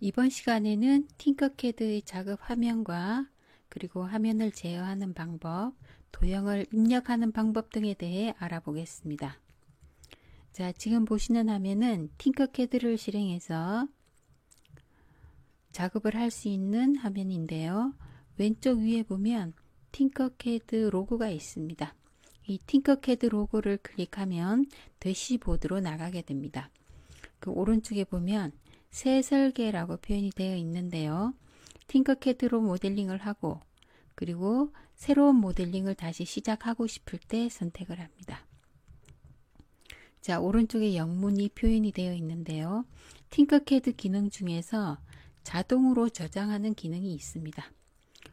이번 시간에는 팅커캐드의 작업 화면과 그리고 화면을 제어하는 방법, 도형을 입력하는 방법 등에 대해 알아보겠습니다. 자, 지금 보시는 화면은 팅커캐드를 실행해서 작업을 할 수 있는 화면인데요. 왼쪽 위에 보면 팅커캐드 로고가 있습니다. 이 팅커캐드 로고를 클릭하면 대시보드로 나가게 됩니다. 그 오른쪽에 보면 새 설계라고 표현이 되어 있는데요. 팅커캐드로 모델링을 하고 그리고 새로운 모델링을 다시 시작하고 싶을 때 선택을 합니다. 자, 오른쪽에 영문이 표현이 되어 있는데요. 팅커캐드 기능 중에서 자동으로 저장하는 기능이 있습니다.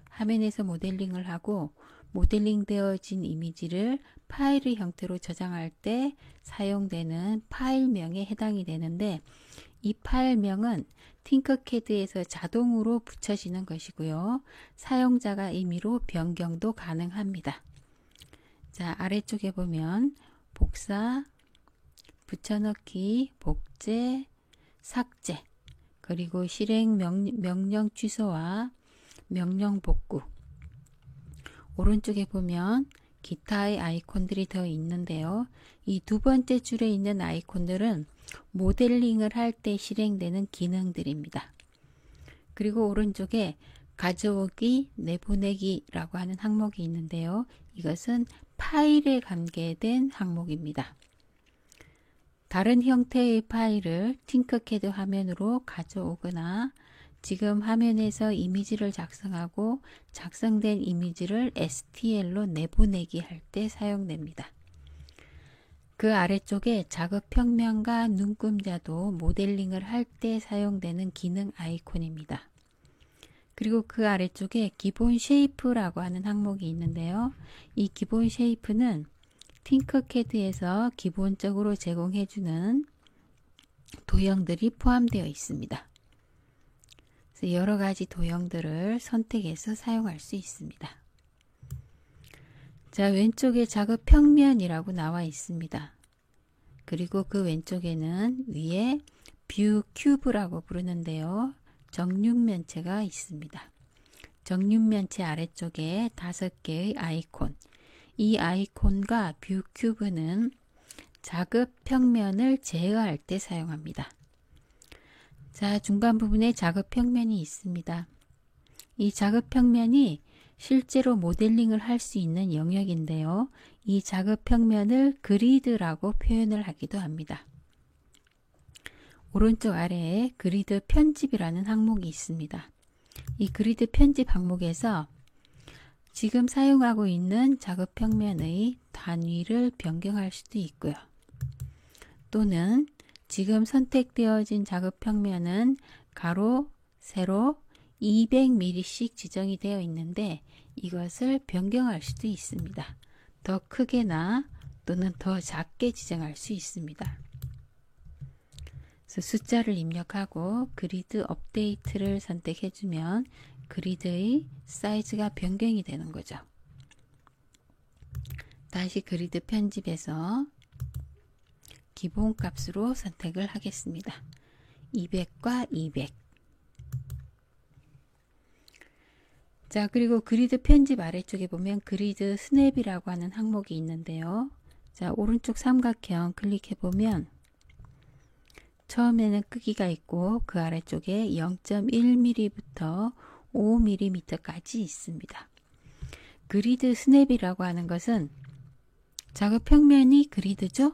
화면에서 모델링을 하고 모델링 되어진 이미지를 파일의 형태로 저장할 때 사용되는 파일명에 해당이 되는데 이 파일명은 팅커캐드에서 자동으로 붙여지는 것이고요. 사용자가 임의로 변경도 가능합니다. 자, 아래쪽에 보면 복사, 붙여넣기, 복제, 삭제, 그리고 실행 명령 취소와 명령 복구. 오른쪽에 보면 기타의 아이콘들이 더 있는데요. 이 두 번째 줄에 있는 아이콘들은 모델링을 할 때 실행되는 기능들입니다. 그리고 오른쪽에 가져오기, 내보내기라고 하는 항목이 있는데요. 이것은 파일에 관계된 항목입니다. 다른 형태의 파일을 팅커캐드 화면으로 가져오거나 지금 화면에서 이미지를 작성하고 작성된 이미지를 STL로 내보내기 할 때 사용됩니다. 그 아래쪽에 작업 평면과 눈금자도 모델링을 할 때 사용되는 기능 아이콘입니다. 그리고 그 아래쪽에 기본 쉐이프라고 하는 항목이 있는데요. 이 기본 쉐이프는 팅커캐드에서 기본적으로 제공해주는 도형들이 포함되어 있습니다. 그래서 여러 가지 도형들을 선택해서 사용할 수 있습니다. 자, 왼쪽에 작업 평면이라고 나와 있습니다. 그리고 그 왼쪽에는 위에 뷰 큐브라고 부르는데요. 정육면체가 있습니다. 정육면체 아래쪽에 5개의 아이콘. 이 아이콘과 뷰 큐브는 작업 평면을 제어할 때 사용합니다. 자, 중간 부분에 작업 평면이 있습니다. 이 작업 평면이 실제로 모델링을 할 수 있는 영역인데요. 이 작업 평면을 그리드라고 표현을 하기도 합니다. 오른쪽 아래에 그리드 편집이라는 항목이 있습니다. 이 그리드 편집 항목에서 지금 사용하고 있는 작업 평면의 단위를 변경할 수도 있고요. 또는 지금 선택되어진 작업 평면은 가로, 세로 200mm씩 지정이 되어 있는데 이것을 변경할 수도 있습니다. 더 크게나 또는 더 작게 지정할 수 있습니다. 그래서 숫자를 입력하고 그리드 업데이트를 선택해주면 그리드의 사이즈가 변경이 되는 거죠. 다시 그리드 편집에서 기본값으로 선택을 하겠습니다. 200과 200. 자, 그리고 그리드 편집 아래쪽에 보면 그리드 스냅이라고 하는 항목이 있는데요. 자, 오른쪽 삼각형 클릭해 보면 처음에는 크기가 있고 그 아래쪽에 0.1mm부터 5mm까지 있습니다. 그리드 스냅이라고 하는 것은 작업 평면이 그리드죠?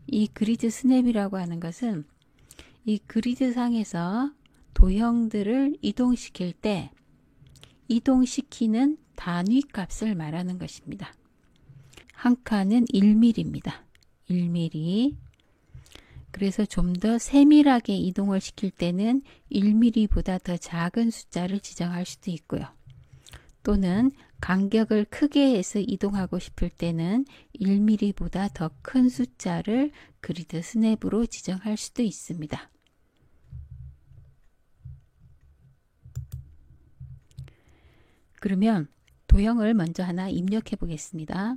이 그리드 스냅이라고 하는 것은 이 그리드 상에서 도형들을 이동시킬 때 이동시키는 단위 값을 말하는 것입니다. 한 칸은 1mm입니다. 1mm. 그래서 좀 더 세밀하게 이동을 시킬 때는 1mm보다 더 작은 숫자를 지정할 수도 있고요. 또는 간격을 크게 해서 이동하고 싶을 때는 1mm보다 더 큰 숫자를 그리드 스냅으로 지정할 수도 있습니다. 그러면 도형을 먼저 하나 입력해 보겠습니다.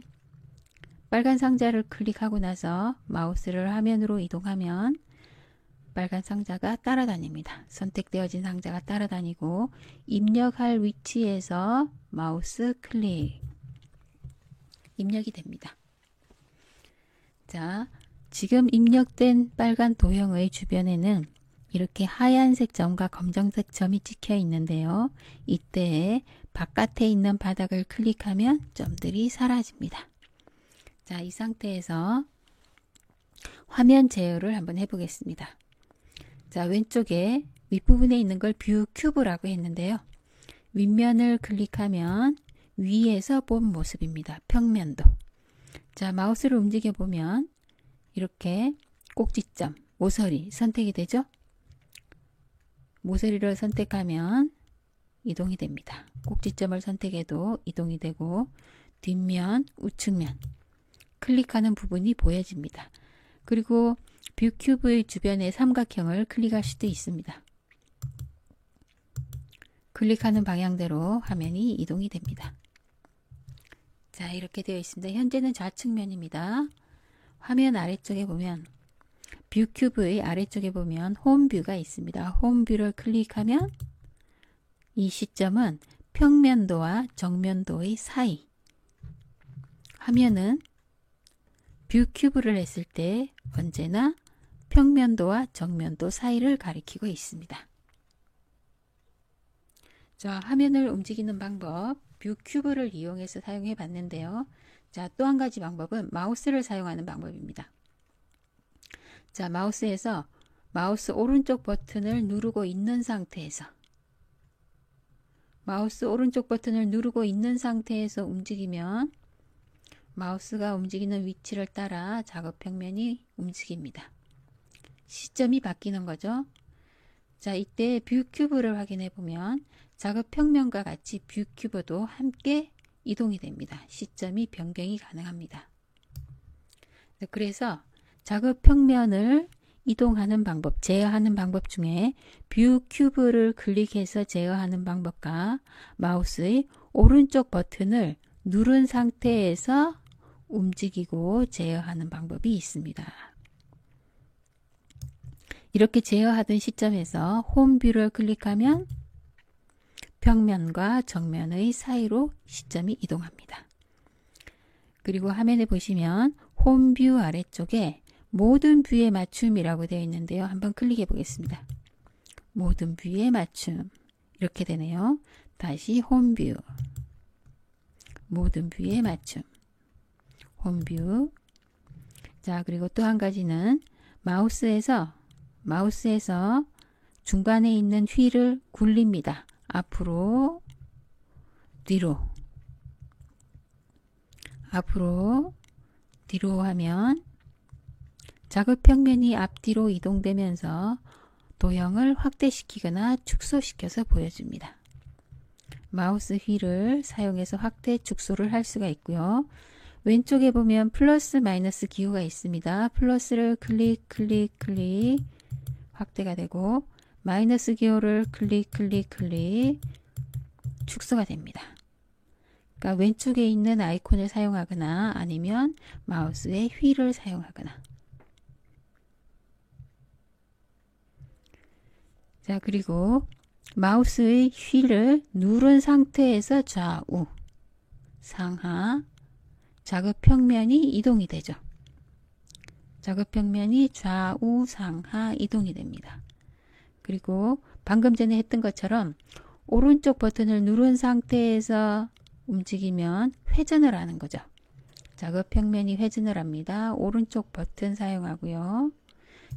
빨간 상자를 클릭하고 나서 마우스를 화면으로 이동하면 빨간 상자가 따라다닙니다. 선택되어진 상자가 따라다니고 입력할 위치에서 마우스 클릭. 입력이 됩니다. 자, 지금 입력된 빨간 도형의 주변에는 이렇게 하얀색 점과 검정색 점이 찍혀 있는데요. 이때 바깥에 있는 바닥을 클릭하면 점들이 사라집니다. 자, 이 상태에서 화면 제어를 한번 해보겠습니다. 자, 왼쪽에 윗부분에 있는 걸 뷰 큐브라고 했는데요. 윗면을 클릭하면 위에서 본 모습입니다. 평면도. 자, 마우스를 움직여 보면 이렇게 꼭지점, 모서리 선택이 되죠? 모서리를 선택하면 이동이 됩니다. 꼭지점을 선택해도 이동이 되고 뒷면, 우측면 클릭하는 부분이 보여집니다. 그리고 뷰 큐브의 주변에 삼각형을 클릭할 수도 있습니다. 클릭하는 방향대로 화면이 이동이 됩니다. 자, 이렇게 되어 있습니다. 현재는 좌측면입니다. 화면 아래쪽에 보면 뷰 큐브의 아래쪽에 보면 홈 뷰가 있습니다. 홈 뷰를 클릭하면 이 시점은 평면도와 정면도의 사이. 화면은 뷰 큐브를 했을 때 언제나 평면도와 정면도 사이를 가리키고 있습니다. 자, 화면을 움직이는 방법, 뷰 큐브를 이용해서 사용해 봤는데요. 자, 또 한 가지 방법은 마우스를 사용하는 방법입니다. 자, 마우스에서 마우스 오른쪽 버튼을 누르고 있는 상태에서 움직이면 마우스가 움직이는 위치를 따라 작업 평면이 움직입니다. 시점이 바뀌는 거죠. 자, 이때 뷰 큐브를 확인해 보면 작업 평면과 같이 뷰 큐브도 함께 이동이 됩니다. 시점이 변경이 가능합니다. 그래서 작업 평면을 이동하는 방법, 제어하는 방법 중에 뷰 큐브를 클릭해서 제어하는 방법과 마우스의 오른쪽 버튼을 누른 상태에서 움직이고 제어하는 방법이 있습니다. 이렇게 제어하던 시점에서 홈 뷰를 클릭하면 평면과 정면의 사이로 시점이 이동합니다. 그리고 화면에 보시면 홈 뷰 아래쪽에 모든 뷰의 맞춤이라고 되어 있는데요. 한번 클릭해 보겠습니다. 모든 뷰의 맞춤 이렇게 되네요. 다시 홈 뷰, 모든 뷰의 맞춤, 홈 뷰. 자, 그리고 또 한 가지는 마우스에서 중간에 있는 휠을 굴립니다. 앞으로, 뒤로, 앞으로, 뒤로 하면 작업 평면이 앞뒤로 이동되면서 도형을 확대시키거나 축소시켜서 보여줍니다. 마우스 휠을 사용해서 확대, 축소를 할 수가 있고요. 왼쪽에 보면 플러스, 마이너스 기호가 있습니다. 플러스를 클릭, 확대가 되고 마이너스 기호를 클릭, 축소가 됩니다. 그러니까 왼쪽에 있는 아이콘을 사용하거나 아니면 마우스의 휠을 사용하거나. 자, 그리고 마우스의 휠을 누른 상태에서 좌우, 상하, 작업 평면이 이동이 되죠. 작업 평면이 좌우, 상하 이동이 됩니다. 그리고 방금 전에 했던 것처럼 오른쪽 버튼을 누른 상태에서 움직이면 회전을 하는 거죠. 작업 평면이 회전을 합니다. 오른쪽 버튼 사용하고요.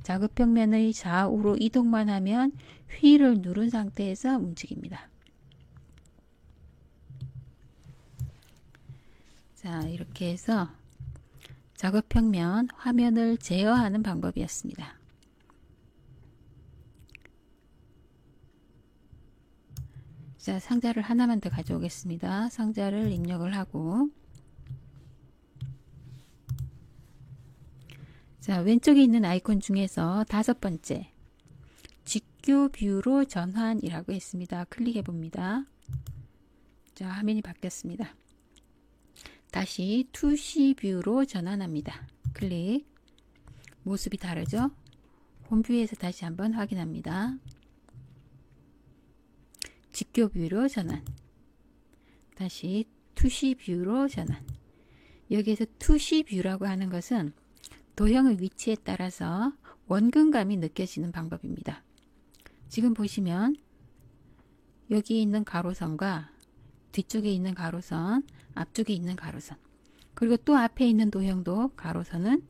작업 평면의 좌우로 이동만 하면 휠을 누른 상태에서 움직입니다. 자, 이렇게 해서 작업 평면 화면을 제어하는 방법이었습니다. 자, 상자를 하나만 더 가져오겠습니다. 상자를 입력을 하고, 자, 왼쪽에 있는 아이콘 중에서 5번째 직교 뷰로 전환이라고 했습니다. 클릭해 봅니다. 자, 화면이 바뀌었습니다. 다시 2C 뷰로 전환합니다. 클릭. 모습이 다르죠? 홈뷰에서 다시 한번 확인합니다. 직교 뷰로 전환. 다시 투시 뷰로 전환. 여기에서 투시 뷰라고 하는 것은 도형의 위치에 따라서 원근감이 느껴지는 방법입니다. 지금 보시면 여기 있는 가로선과 뒤쪽에 있는 가로선, 앞쪽에 있는 가로선, 그리고 또 앞에 있는 도형도 가로선은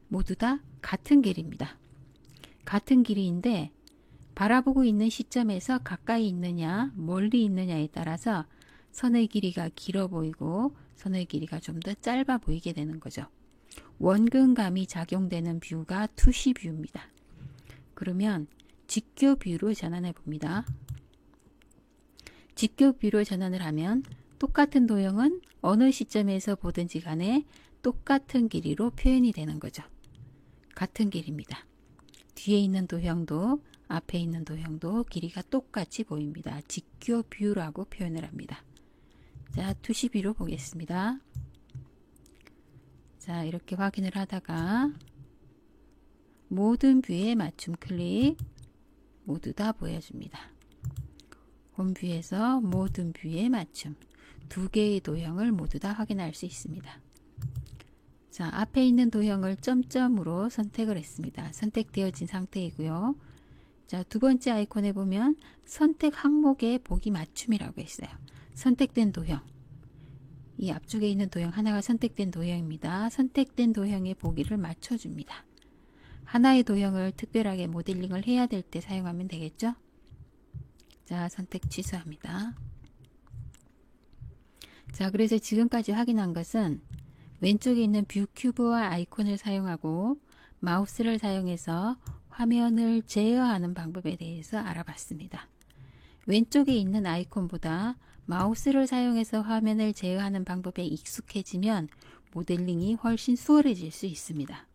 모두 다 같은 길입니다. 같은 길이인데 바라보고 있는 시점에서 가까이 있느냐 멀리 있느냐에 따라서 선의 길이가 길어 보이고 선의 길이가 좀 더 짧아 보이게 되는 거죠. 원근감이 작용되는 뷰가 투시 뷰입니다. 그러면 직교 뷰로 전환해 봅니다. 직교 뷰로 전환을 하면 똑같은 도형은 어느 시점에서 보든지 간에 똑같은 길이로 표현이 되는 거죠. 같은 길입니다. 뒤에 있는 도형도 앞에 있는 도형도 길이가 똑같이 보입니다. 직교 뷰라고 표현을 합니다. 자, 투시 뷰로 보겠습니다. 자, 이렇게 확인을 하다가 모든 뷰에 맞춤 클릭 모두 다 보여줍니다. 홈뷰에서 모든 뷰에 맞춤 두 개의 도형을 모두 다 확인할 수 있습니다. 자, 앞에 있는 도형을 점점으로 선택을 했습니다. 선택되어진 상태이고요. 자, 두 번째 아이콘에 보면 선택 항목에 보기 맞춤이라고 했어요. 선택된 도형, 이 앞쪽에 있는 도형 하나가 선택된 도형입니다. 선택된 도형의 보기를 맞춰줍니다. 하나의 도형을 특별하게 모델링을 해야 될 때 사용하면 되겠죠. 자, 선택 취소합니다. 자, 그래서 지금까지 확인한 것은 왼쪽에 있는 뷰 큐브와 아이콘을 사용하고 마우스를 사용해서 화면을 제어하는 방법에 대해서 알아봤습니다. 왼쪽에 있는 아이콘보다 마우스를 사용해서 화면을 제어하는 방법에 익숙해지면 모델링이 훨씬 수월해질 수 있습니다.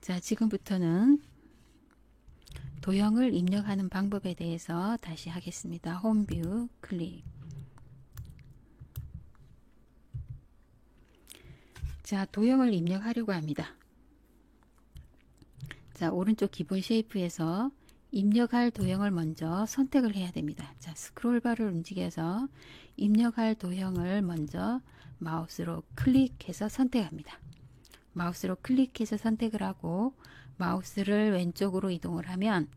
자, 지금부터는 도형을 입력하는 방법에 대해서 다시 하겠습니다. 홈뷰 클릭. 자, 도형을 입력하려고 합니다. 자, 오른쪽 기본 쉐이프에서 입력할 도형을 먼저 선택을 해야 됩니다. 자, 스크롤바를 움직여서 입력할 도형을 먼저 마우스로 클릭해서 선택합니다. 마우스로 클릭해서 선택을 하고 마우스를 왼쪽으로 이동을 하면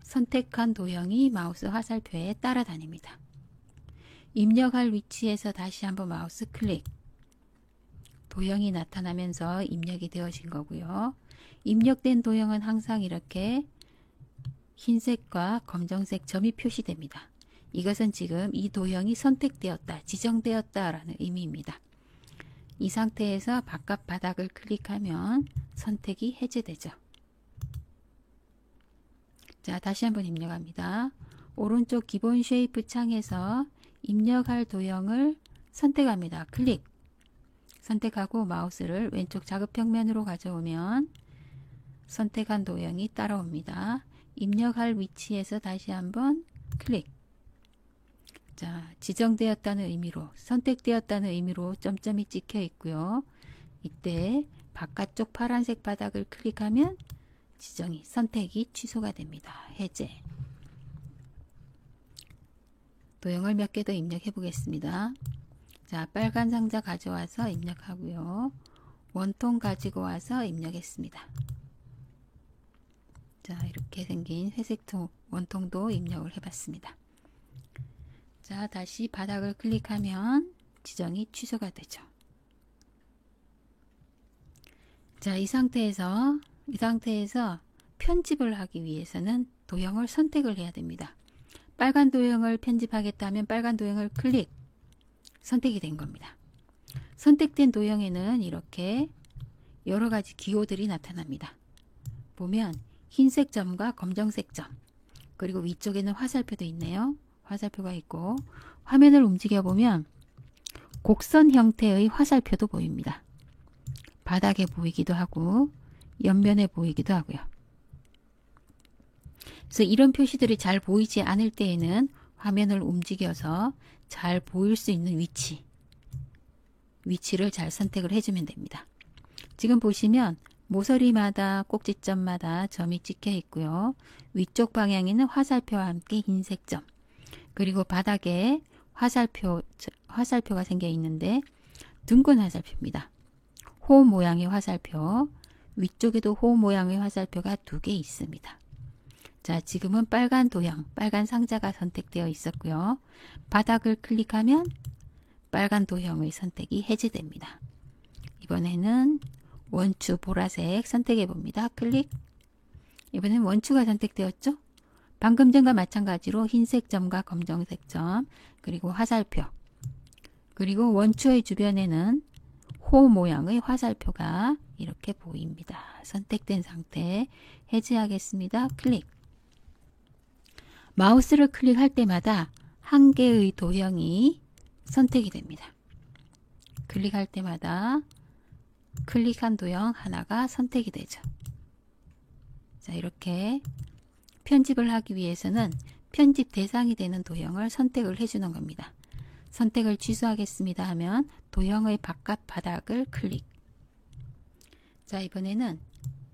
선택한 도형이 마우스 화살표에 따라다닙니다. 입력할 위치에서 다시 한번 마우스 클릭. 도형이 나타나면서 입력이 되어진 거고요. 입력된 도형은 항상 이렇게 흰색과 검정색 점이 표시됩니다. 이것은 지금 이 도형이 선택되었다, 지정되었다 라는 의미입니다. 이 상태에서 바깥 바닥을 클릭하면 선택이 해제되죠. 자, 다시 한번 입력합니다. 오른쪽 기본 쉐이프 창에서 입력할 도형을 선택합니다. 클릭. 선택하고 마우스를 왼쪽 작업평면으로 가져오면 선택한 도형이 따라옵니다. 입력할 위치에서 다시 한번 클릭. 자, 지정되었다는 의미로, 선택되었다는 의미로 점점이 찍혀 있고요. 이때 바깥쪽 파란색 바닥을 클릭하면 지정이, 선택이 취소가 됩니다. 해제. 도형을 몇 개 더 입력해 보겠습니다. 자, 빨간 상자 가져와서 입력하고요. 원통 가지고 와서 입력했습니다. 자, 이렇게 생긴 회색 원통도 입력을 해봤습니다. 자, 다시 바닥을 클릭하면 지정이 취소가 되죠. 자, 이 상태에서 편집을 하기 위해서는 도형을 선택을 해야 됩니다. 빨간 도형을 편집하겠다면 빨간 도형을 클릭. 선택이 된 겁니다. 선택된 도형에는 이렇게 여러 가지 기호들이 나타납니다. 보면 흰색 점과 검정색 점, 그리고 위쪽에는 화살표도 있네요. 화살표가 있고 화면을 움직여 보면 곡선 형태의 화살표도 보입니다. 바닥에 보이기도 하고 옆면에 보이기도 하고요. 그래서 이런 표시들이 잘 보이지 않을 때에는 화면을 움직여서 잘 보일 수 있는 위치를 잘 선택을 해주면 됩니다. 지금 보시면 모서리마다 꼭지점마다 점이 찍혀 있고요. 위쪽 방향에는 화살표와 함께 흰색 점, 그리고 바닥에 화살표가 생겨 있는데 둥근 화살표입니다. 호 모양의 화살표, 위쪽에도 호 모양의 화살표가 2개 있습니다. 자, 지금은 빨간 도형, 빨간 상자가 선택되어 있었고요. 바닥을 클릭하면 빨간 도형의 선택이 해제됩니다. 이번에는 원추 보라색 선택해 봅니다. 클릭. 이번엔 원추가 선택되었죠? 방금 전과 마찬가지로 흰색 점과 검정색 점, 그리고 화살표, 그리고 원추의 주변에는 호 모양의 화살표가 이렇게 보입니다. 선택된 상태 해제하겠습니다. 클릭. 마우스를 클릭할 때마다 한 개의 도형이 선택이 됩니다. 클릭할 때마다 클릭한 도형 하나가 선택이 되죠. 자, 이렇게 편집을 하기 위해서는 편집 대상이 되는 도형을 선택을 해주는 겁니다. 선택을 취소하겠습니다 하면 도형의 바깥 바닥을 클릭. 자, 이번에는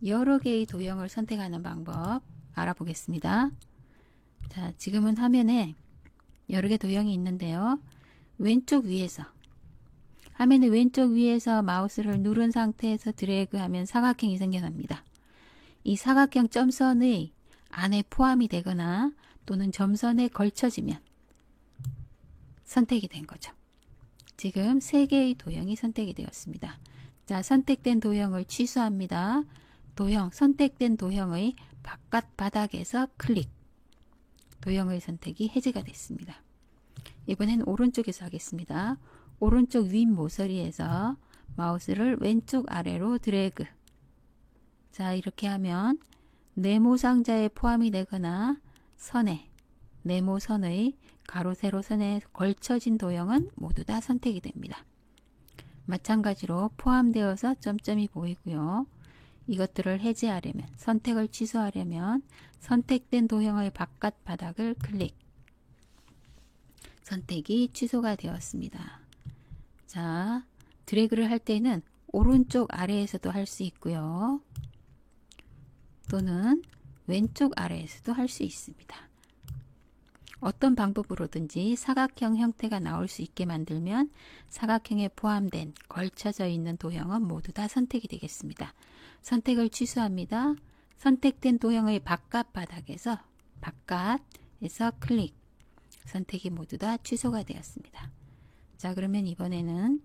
여러 개의 도형을 선택하는 방법 알아보겠습니다. 자, 지금은 화면에 여러 개 도형이 있는데요. 왼쪽 위에서, 화면의 왼쪽 위에서 마우스를 누른 상태에서 드래그하면 사각형이 생겨납니다. 이 사각형 점선의 안에 포함이 되거나 또는 점선에 걸쳐지면 선택이 된 거죠. 지금 3개의 도형이 선택이 되었습니다. 자, 선택된 도형을 취소합니다. 선택된 도형의 바깥 바닥에서 클릭. 도형의 선택이 해제가 됐습니다. 이번엔 오른쪽에서 하겠습니다. 오른쪽 윗 모서리에서 마우스를 왼쪽 아래로 드래그. 자, 이렇게 하면 네모 상자에 포함이 되거나 네모선의 가로 세로 선에 걸쳐진 도형은 모두 다 선택이 됩니다. 마찬가지로 포함되어서 점점이 보이고요. 이것들을 해제하려면, 선택을 취소하려면 선택된 도형의 바깥 바닥을 클릭. 선택이 취소가 되었습니다. 자, 드래그를 할 때는 오른쪽 아래에서도 할 수 있고요. 또는 왼쪽 아래에서도 할 수 있습니다. 어떤 방법으로든지 사각형 형태가 나올 수 있게 만들면 사각형에 포함된 걸쳐져 있는 도형은 모두 다 선택이 되겠습니다. 선택을 취소합니다. 선택된 도형의 바깥 바닥에서 클릭. 선택이 모두 다 취소가 되었습니다. 자, 그러면 이번에는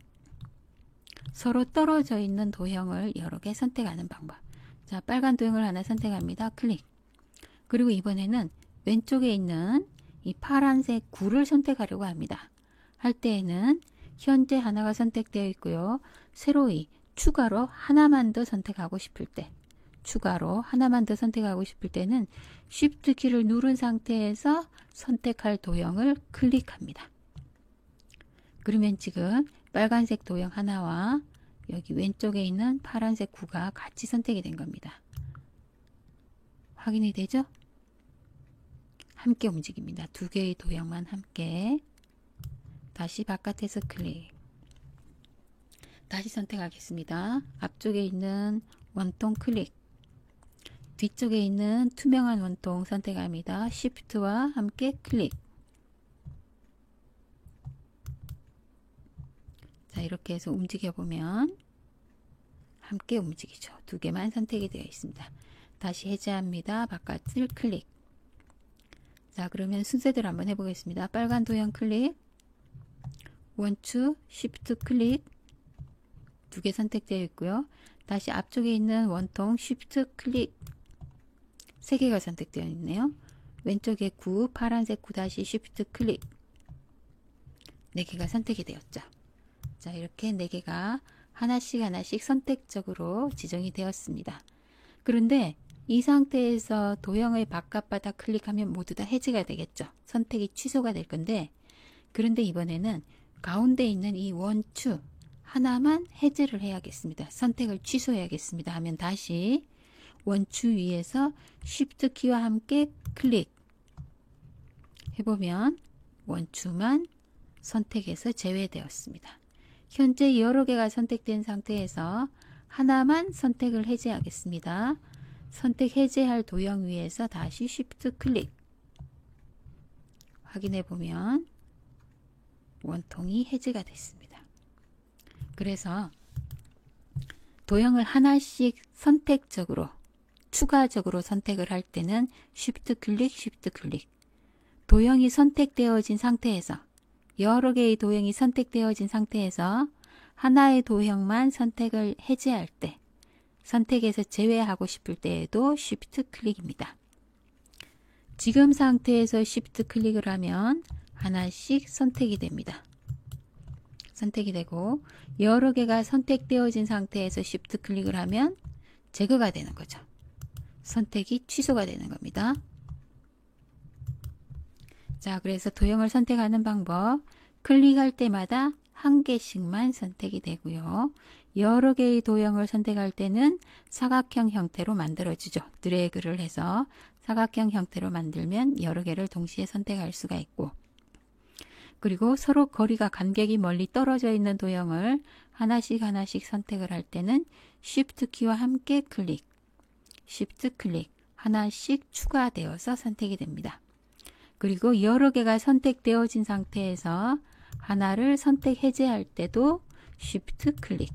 서로 떨어져 있는 도형을 여러 개 선택하는 방법. 자, 빨간 도형을 하나 선택합니다. 클릭. 그리고 이번에는 왼쪽에 있는 이 파란색 구를 선택하려고 합니다. 할 때에는 현재 하나가 선택되어 있고요. 새로이 추가로 하나만 더 선택하고 싶을 때, 때는 Shift 키를 누른 상태에서 선택할 도형을 클릭합니다. 그러면 지금 빨간색 도형 하나와 여기 왼쪽에 있는 파란색 구가 같이 선택이 된 겁니다. 확인이 되죠? 함께 움직입니다. 2개의 도형만 함께. 다시 바깥에서 클릭. 다시 선택하겠습니다. 앞쪽에 있는 원통 클릭. 뒤쪽에 있는 투명한 원통 선택합니다. Shift와 함께 클릭. 자, 이렇게 해서 움직여 보면 함께 움직이죠. 2개만 선택이 되어 있습니다. 다시 해제합니다. 바깥을 클릭. 자, 그러면 순서대로 한번 해보겠습니다. 빨간 도형 클릭, 원추, Shift 클릭, 2개 선택되어 있고요. 다시 앞쪽에 있는 원통 Shift 클릭, 3개가 선택되어 있네요. 왼쪽에 구, 파란색 구 다시 Shift 클릭, 4개가 선택이 되었죠. 자, 이렇게 4개가 하나씩 선택적으로 지정이 되었습니다. 그런데 이 상태에서 도형의 바깥 바닥 클릭하면 모두 다 해제가 되겠죠. 선택이 취소가 될 건데, 그런데 이번에는 가운데 있는 이 원추 하나만 해제를 해야겠습니다. 선택을 취소해야겠습니다 하면 다시 원추 위에서 Shift 키와 함께 클릭 해보면 원추만 선택해서 제외되었습니다. 현재 여러 개가 선택된 상태에서 하나만 선택을 해제하겠습니다. 선택 해제할 도형 위에서 다시 Shift 클릭. 확인해 보면 원통이 해제가 됐습니다. 그래서 도형을 하나씩 선택적으로 추가적으로 선택을 할 때는 Shift 클릭, Shift 클릭. 도형이 선택되어진 상태에서 여러 개의 도형이 선택되어진 상태에서 하나의 도형만 선택을 해제할 때, 선택에서 제외하고 싶을 때에도 Shift 클릭입니다. 지금 상태에서 Shift 클릭을 하면 하나씩 선택이 됩니다. 선택이 되고 여러 개가 선택되어진 상태에서 Shift 클릭을 하면 제거가 되는 거죠. 선택이 취소가 되는 겁니다. 자, 그래서 도형을 선택하는 방법, 클릭할 때마다 한 개씩만 선택이 되고요. 여러 개의 도형을 선택할 때는 사각형 형태로 만들어지죠. 드래그를 해서 사각형 형태로 만들면 여러 개를 동시에 선택할 수가 있고, 그리고 서로 거리가 간격이 멀리 떨어져 있는 도형을 하나씩 선택을 할 때는 Shift 키와 함께 클릭, Shift 클릭 하나씩 추가되어서 선택이 됩니다. 그리고 여러 개가 선택되어진 상태에서 하나를 선택 해제할 때도 Shift 클릭.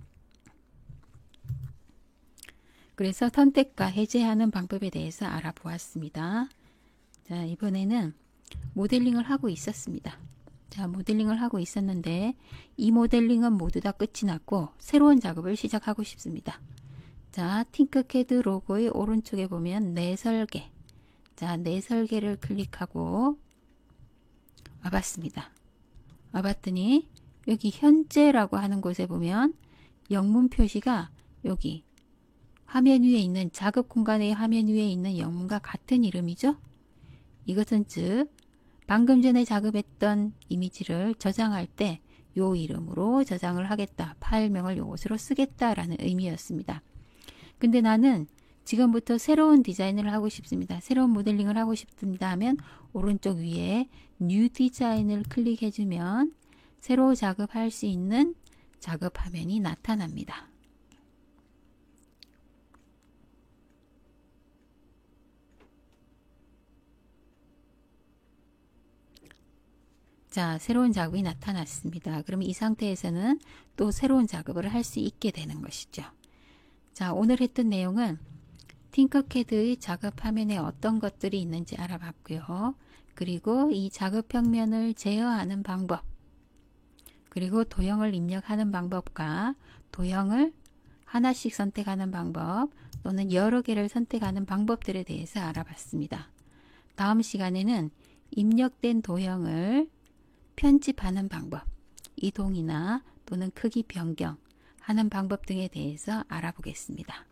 그래서 선택과 해제하는 방법에 대해서 알아보았습니다. 자, 이번에는 모델링을 하고 있었습니다. 자, 모델링을 하고 있었는데 이 모델링은 모두 다 끝이 났고 새로운 작업을 시작하고 싶습니다. 자, 팅커캐드 로고의 오른쪽에 보면 내 설계. 자, 내 설계를 클릭하고 와봤습니다. 와봤더니 여기 현재라고 하는 곳에 보면 영문 표시가 여기 화면 위에 있는 작업 공간의 화면 위에 있는 영문과 같은 이름이죠. 이것은 즉 방금 전에 작업했던 이미지를 저장할 때 요 이름으로 저장을 하겠다. 파일명을 요것으로 쓰겠다라는 의미였습니다. 근데 나는 지금부터 새로운 디자인을 하고 싶습니다. 새로운 모델링을 하고 싶습니다 하면 오른쪽 위에 New Design을 클릭해주면 새로 작업할 수 있는 작업 화면이 나타납니다. 자, 새로운 작업이 나타났습니다. 그러면 이 상태에서는 또 새로운 작업을 할 수 있게 되는 것이죠. 자, 오늘 했던 내용은 팅커캐드의 작업 화면에 어떤 것들이 있는지 알아봤고요. 그리고 이 작업 평면을 제어하는 방법, 그리고 도형을 입력하는 방법과 도형을 하나씩 선택하는 방법 또는 여러 개를 선택하는 방법들에 대해서 알아봤습니다. 다음 시간에는 입력된 도형을 편집하는 방법, 이동이나 또는 크기 변경하는 방법 등에 대해서 알아보겠습니다.